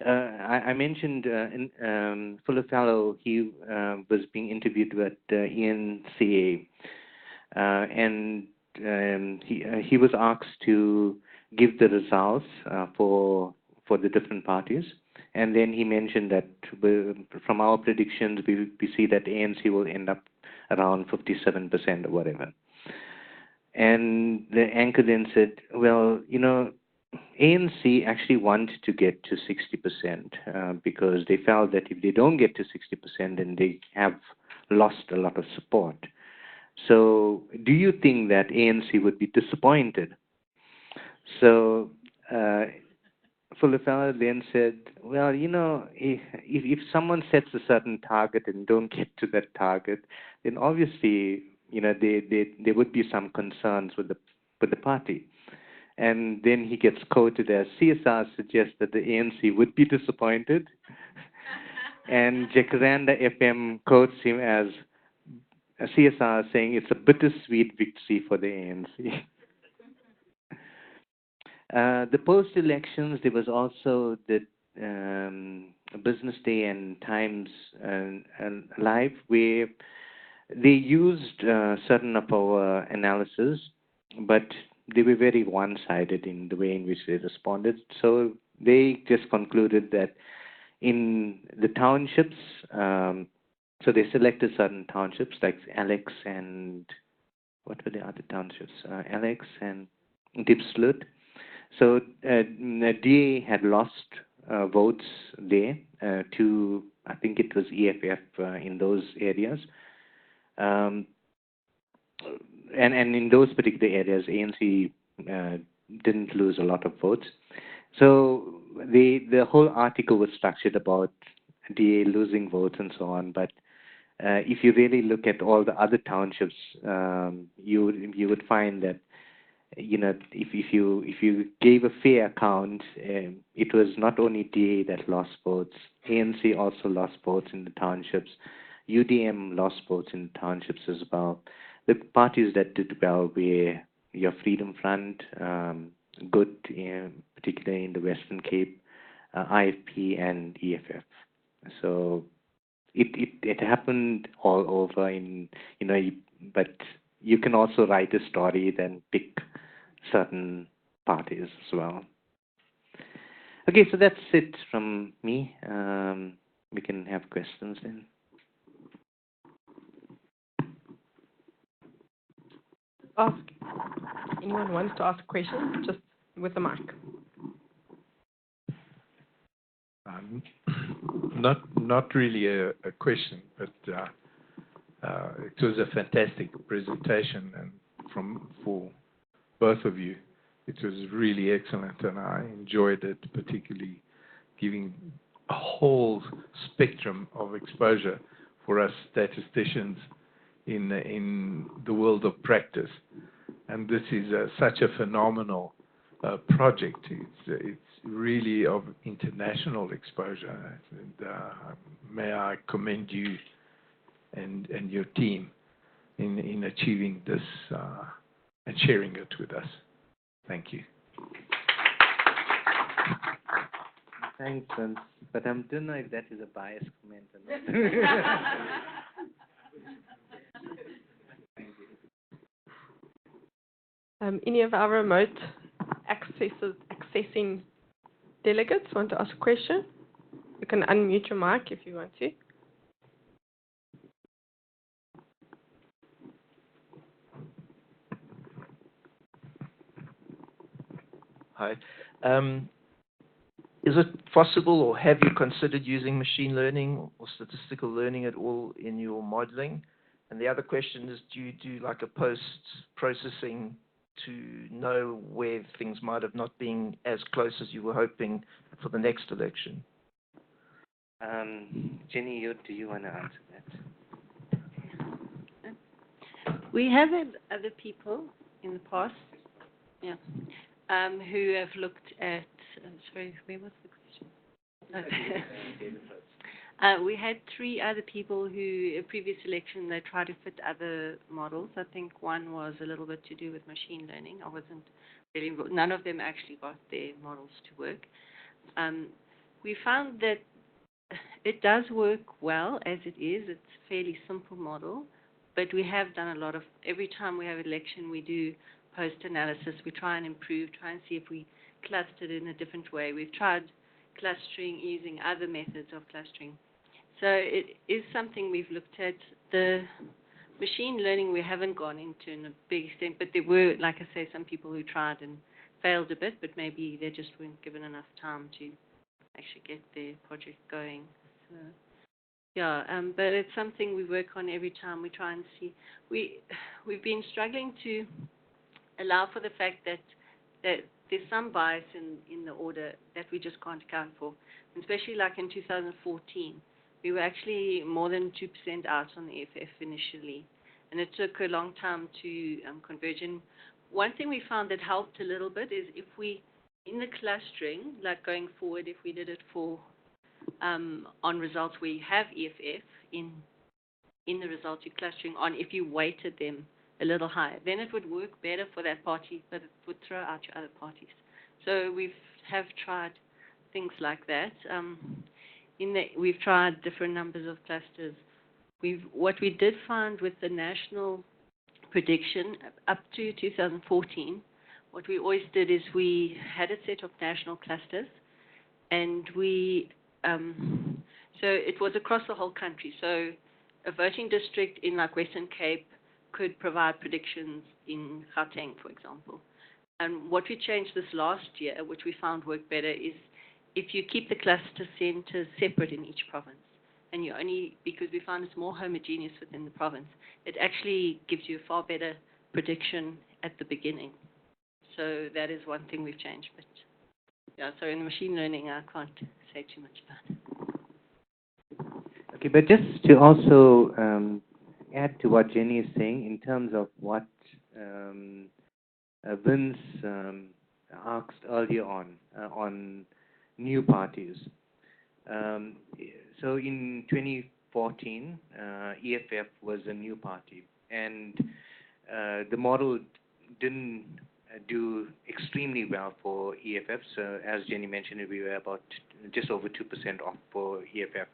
I mentioned Fuller Fellow. He was being interviewed at ENCA, and he was asked to give the results for the different parties, and then he mentioned that from our predictions we see that ANC will end up around 57% or whatever. And the anchor then said, well, ANC actually want to get to 60% because they felt that if they don't get to 60%, then they have lost a lot of support. So do you think that ANC would be disappointed? So Fulafella then said, well, if someone sets a certain target and don't get to that target, then obviously, there would be some concerns with the party. And then he gets quoted as CSIR suggests that the ANC would be disappointed. And Jacaranda FM quotes him as a CSIR saying it's a bittersweet victory for the ANC. The post-elections, there was also the Business Day and Times Live, where they used certain of our analysis, but they were very one-sided in the way in which they responded. So they just concluded that in the townships, so they selected certain townships like Alex and, what were the other townships? Alex and Diepsloot. So DA had lost votes there to, I think it was EFF in those areas. And in those particular areas, ANC didn't lose a lot of votes. So the whole article was structured about DA losing votes and so on. But if you really look at all the other townships, you would find that if you gave a fair account, it was not only DA that lost votes. ANC also lost votes in the townships. UDM lost votes in the townships as well. The parties that did well were your Freedom Front, good, particularly in the Western Cape, IFP and EFF. So it happened all over but you can also write a story, then pick certain parties as well. Okay, so that's it from me. We can have questions then. Anyone wants to ask a question, just with the mic. Not really a question, but it was a fantastic presentation, and for both of you, it was really excellent, and I enjoyed it, particularly giving a whole spectrum of exposure for us statisticians in the world of practice. And this is such a phenomenal project. It's really of international exposure. And, may I commend you and your team in achieving this and sharing it with us. Thank you. Thanks, but I don't know if that is a biased comment or not. Any of our remote accessing delegates want to ask a question? You can unmute your mic if you want to. Hi. Is it possible, or have you considered using machine learning or statistical learning at all in your modeling? And the other question is, do you do like a post-processing to know where things might have not been as close as you were hoping for the next election? Jenny, do you want to answer that? We have had other people in the past, who have looked at, sorry, where was the question? We had 3 other people who, a previous election, they tried to fit other models. I think one was a little bit to do with machine learning. I wasn't really involved. None of them actually got their models to work. We found that it does work well as it is. It's a fairly simple model, but we have done a lot of, every time we have an election, we do post-analysis. We try and improve, try and see if we clustered in a different way. We've tried clustering using other methods of clustering. So it is something we've looked at. The machine learning we haven't gone into in a big extent, but there were, like I say, some people who tried and failed a bit, but maybe they just weren't given enough time to actually get their project going. So, yeah, but it's something we work on every time. We try and see. We've been struggling to allow for the fact that there's some bias in the order that we just can't account for. And especially like in 2014, we were actually more than 2% out on the FF initially. And it took a long time to converge. And one thing we found that helped a little bit is if we, in the clustering, like going forward, if we did it for on results where you have EFF in the results you're clustering on, if you weighted them a little higher, then it would work better for that party, but it would throw out your other parties. So we have tried things like that. We've tried different numbers of clusters. What we did find with the national prediction up to 2014, what we always did is we had a set of national clusters, and so it was across the whole country. So a voting district in like Western Cape could provide predictions in Gauteng, for example. And what we changed this last year, which we found worked better, is if you keep the cluster centers separate in each province, and you only, because we found it's more homogeneous within the province, it actually gives you a far better prediction at the beginning. So that is one thing we've changed. But yeah, so in the machine learning, I can't say too much about it. Okay, but just to also add to what Jenny is saying in terms of what Vince asked earlier on new parties. So in 2014, EFF was a new party, and the model didn't do extremely well for EFF. So as Jenny mentioned, we were about just over 2% off for EFF.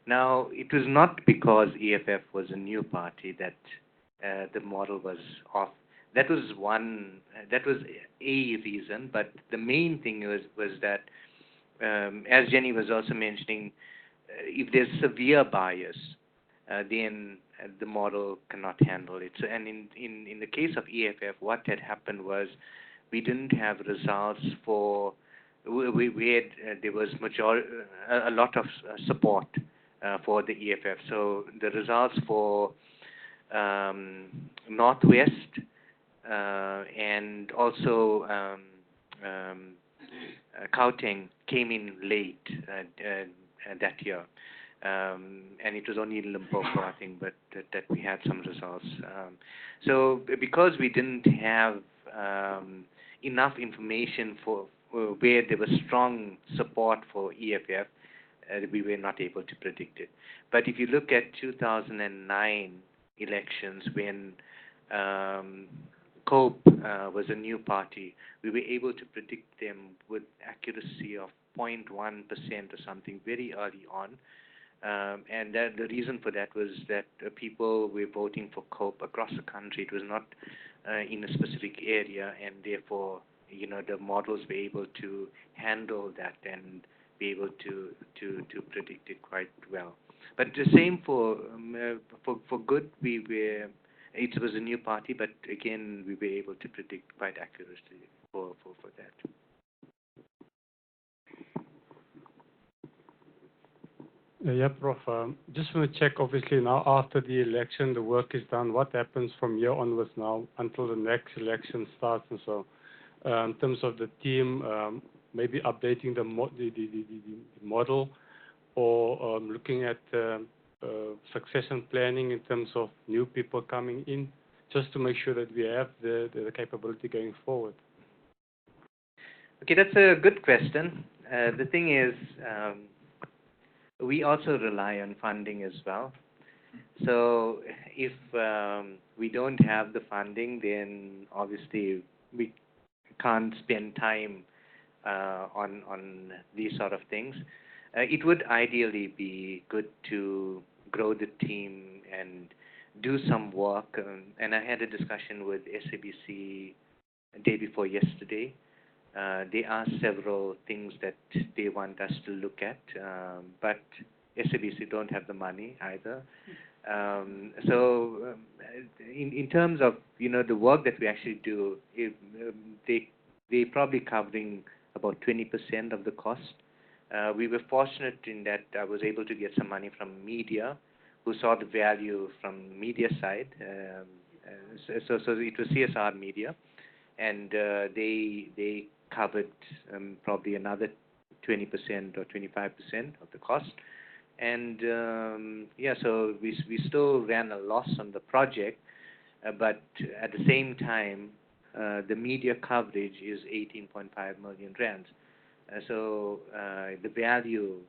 Now, it was not because EFF was a new party that the model was off. That was a reason, but the main thing was that, as Jenny was also mentioning, if there's severe bias, then the model cannot handle it. So, and in the case of EFF, what had happened was we didn't have results for where there was a lot of support for the EFF. So the results for Northwest and also Gauteng came in late that year. And it was only in Limpopo, I think, but that we had some results. So because we didn't have enough information for where there was strong support for EFF, we were not able to predict it. But if you look at 2009 elections, when COPE was a new party, we were able to predict them with accuracy of 0.1% or something very early on. And the reason for that was that people were voting for COPE across the country. It was not in a specific area, and therefore, the models were able to handle that and be able to predict it quite well. But the same for good, it was a new party, but again, we were able to predict quite accurately for that. Yeah, Prof. Just want to check, obviously, now after the election, the work is done. What happens from here onwards now until the next election starts and so in terms of the team, maybe updating the model or looking at succession planning in terms of new people coming in, just to make sure that we have the capability going forward? Okay, that's a good question. The thing is, we also rely on funding as well. So if we don't have the funding, then obviously we can't spend time on these sort of things. It would ideally be good to grow the team and do some work. And I had a discussion with SABC day before yesterday. There are several things that they want us to look at, but SABC don't have the money either. So in terms of, the work that we actually do, they're probably covering about 20% of the cost. We were fortunate in that I was able to get some money from media, who saw the value from media side. So it was CSIR media, and they covered probably another 20% or 25% of the cost. And so we still ran a loss on the project, but at the same time, the media coverage is 18.5 million rands. So the value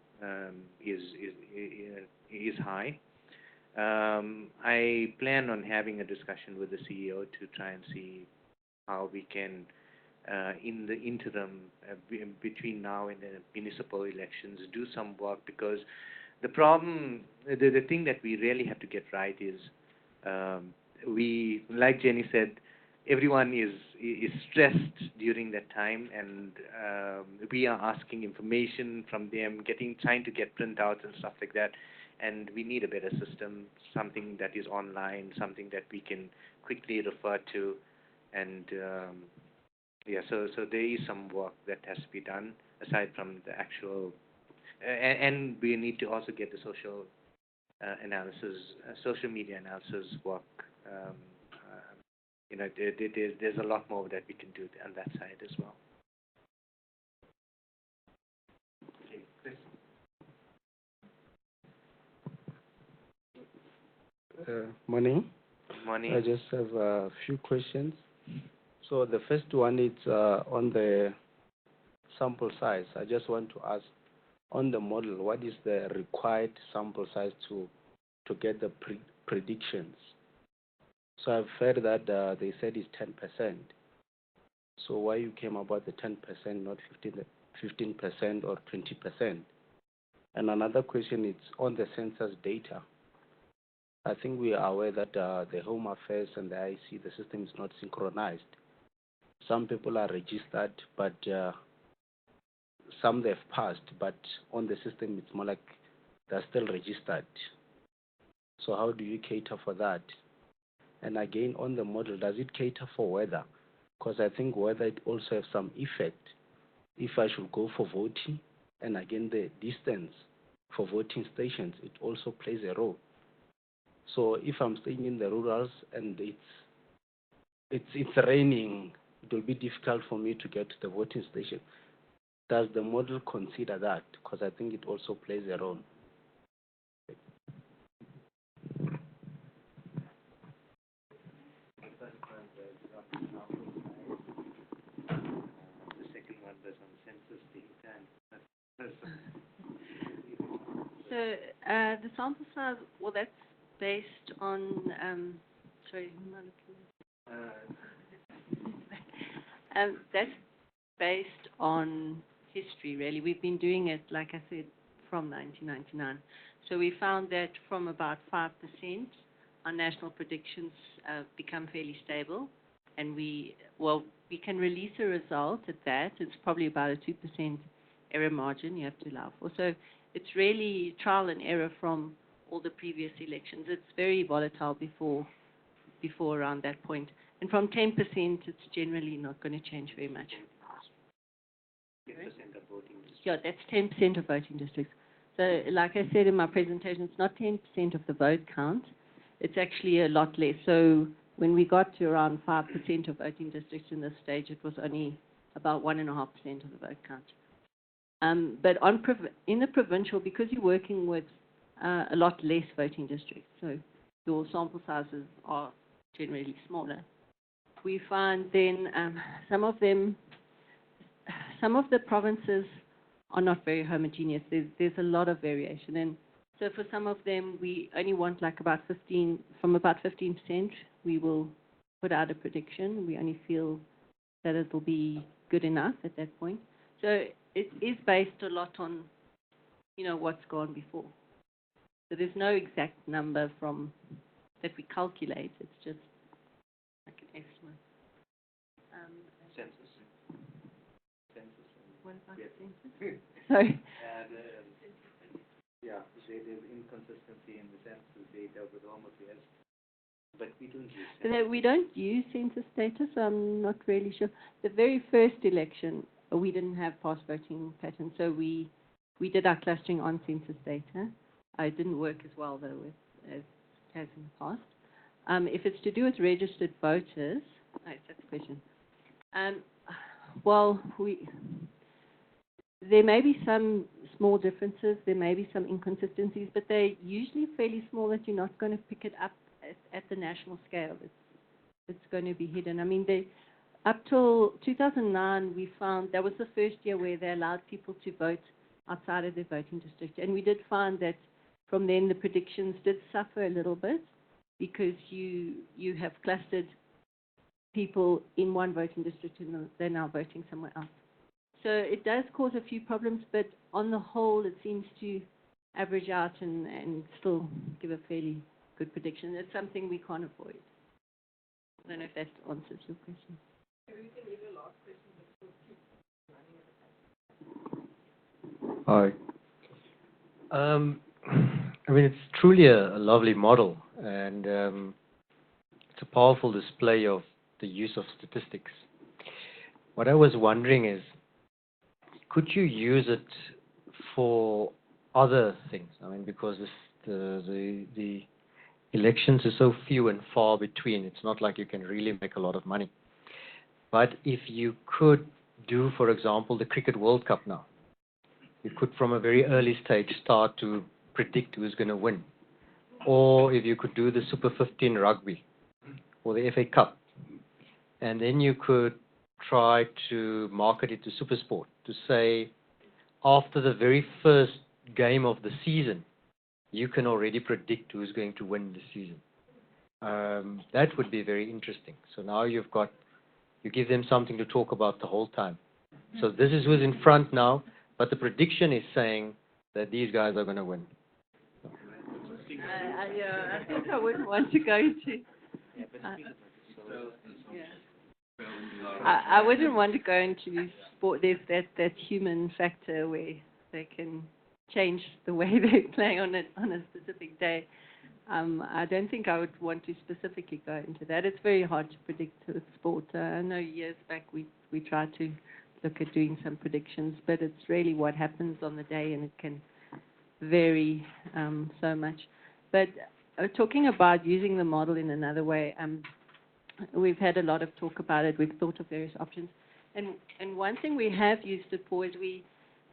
is high. I plan on having a discussion with the CEO to try and see how we can, in the interim, between now and the municipal elections, do some work, because the problem, the thing that we really have to get right is, like Jenny said, everyone is stressed during that time, and we are asking information from them, trying to get printouts and stuff like that, and we need a better system, something that is online, something that we can quickly refer to, and so there is some work that has to be done aside from the actual, and we need to also get the social analysis, social media analysis work. There's a lot more that we can do on that side as well. Okay, Chris. Morning. Morning. I just have a few questions. So the first one is on the sample size. I just want to ask, on the model, what is the required sample size to get the predictions? So I've heard that they said it's 10%. So why you came about the 10%, not 15% or 20%? And another question is on the census data. I think we are aware that the Home Affairs and the IC, the system is not synchronized. Some people are registered, but some they've passed, but on the system it's more like they're still registered. So how do you cater for that? And again, on the model, does it cater for weather? Because I think weather it also has some effect. If I should go for voting, and again the distance for voting stations, it also plays a role. So if I'm staying in the rurals and it's raining, it will be difficult for me to get to the voting station. Does the model consider that? Because I think it also plays a role. The second one was on census data. So the sample size, well, that's based on, that's based on history, really. We've been doing it, like I said, from 1999. So we found that from about 5%, our national predictions become fairly stable, and we can release a result at that. It's probably about a 2% error margin you have to allow for. So it's really trial and error from all the previous elections. It's very volatile before around that point. And from 10%, it's generally not going to change very much. 10% of voting districts. Yeah, that's 10% of voting districts. So like I said in my presentation, it's not 10% of the vote count. It's actually a lot less. So when we got to around 5% of voting districts in this stage, it was only about 1.5% of the vote count. But in the provincial, because you're working with a lot less voting districts, so your sample sizes are generally smaller. We find then some of the provinces are not very homogeneous. There's a lot of variation. And so for some of them, we only want like about 15%, we will put out a prediction. We only feel that it will be good enough at that point. So it is based a lot on, you know, what's gone before. So there's no exact number that we calculate. It's just like an estimate. Census. What about the census? Sorry. Yeah, there's inconsistency in the census data with almost the estimate. But we don't use census. We don't use census data, so I'm not really sure. The very first election, we didn't have past voting patterns, so we did our clustering on census data. It didn't work as well, though, as it has in the past. If it's to do with registered voters, that's the question. Well, there may be some small differences, there may be some inconsistencies, but they're usually fairly small that you're not going to pick it up at the national scale. It's going to be hidden. I mean, up till 2009, we found that was the first year where they allowed people to vote outside of their voting district. And we did find that from then the predictions did suffer a little bit because you have clustered people in one voting district and they're now voting somewhere else. So it does cause a few problems, but on the whole, it seems to average out and still give a fairly good prediction. It's something we can't avoid. I don't know if that answers your question. Maybe we can leave the last question, but we'll keep running at the time. Hi. I mean, it's truly a lovely model, and it's a powerful display of the use of statistics. What I was wondering is, could you use it for other things? I mean, because the elections are so few and far between, it's not like you can really make a lot of money. But if you could do, for example, the Cricket World Cup now, you could from a very early stage start to predict who's going to win. Or if you could do the Super 15 rugby or the FA Cup, and then you could try to market it to SuperSport, to say, after the very first game of the season, you can already predict who's going to win the season. That would be very interesting. So now you give them something to talk about the whole time. So this is who's in front now, but the prediction is saying that these guys are going to win. I think I wouldn't want to go into. I wouldn't want to go into sport. There's that human factor where they can change the way they play on a specific day. I don't think I would want to specifically go into that. It's very hard to predict with sport. I know years back we tried to look at doing some predictions, but it's really what happens on the day, and it can vary so much. But talking about using the model in another way, we've had a lot of talk about it. We've thought of various options. And one thing we have used it for is we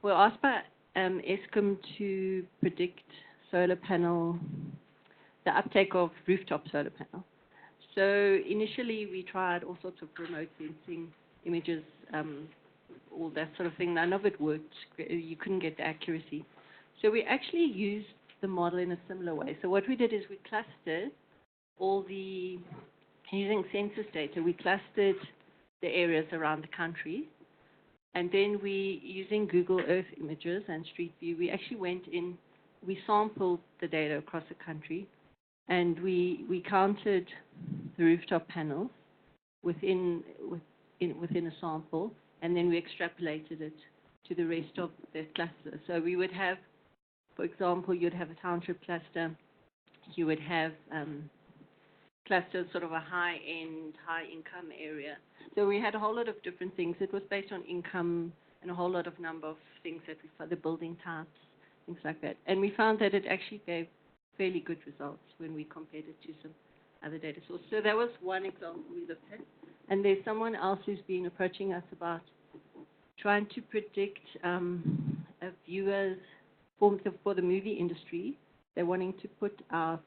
were asked by Eskom to predict the uptake of rooftop solar panel. So initially we tried all sorts of remote sensing images, all that sort of thing. None of it worked. You couldn't get the accuracy. So we actually used the model in a similar way. So what we did is we clustered using census data, we clustered the areas around the country. And then using Google Earth images and Street View, we actually went in, we sampled the data across the country, and we counted the rooftop panels within a sample, and then we extrapolated it to the rest of the cluster. So we would have, for example, you'd have a township cluster, you would have clusters, sort of a high-end, high-income area. So we had a whole lot of different things. It was based on income and a whole lot of number of things that we found, the building types, things like that. And we found that it actually gave fairly good results when we compared it to some other data sources. So that was one example we looked at. And there's someone else who's been approaching us about trying to predict viewers for the movie industry. They're wanting to put out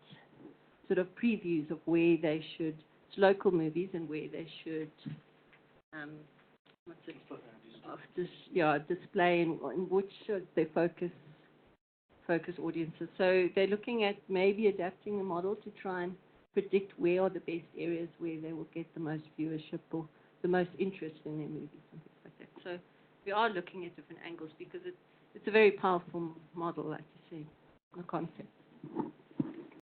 sort of previews of where they should, local movies, and where they should what's it, of display in which should they focus audiences. So they're looking at maybe adapting the model to try and predict where are the best areas where they will get the most viewership or the most interest in their movies and things like that. So we are looking at different angles because it's a very powerful model, like you say, the concept.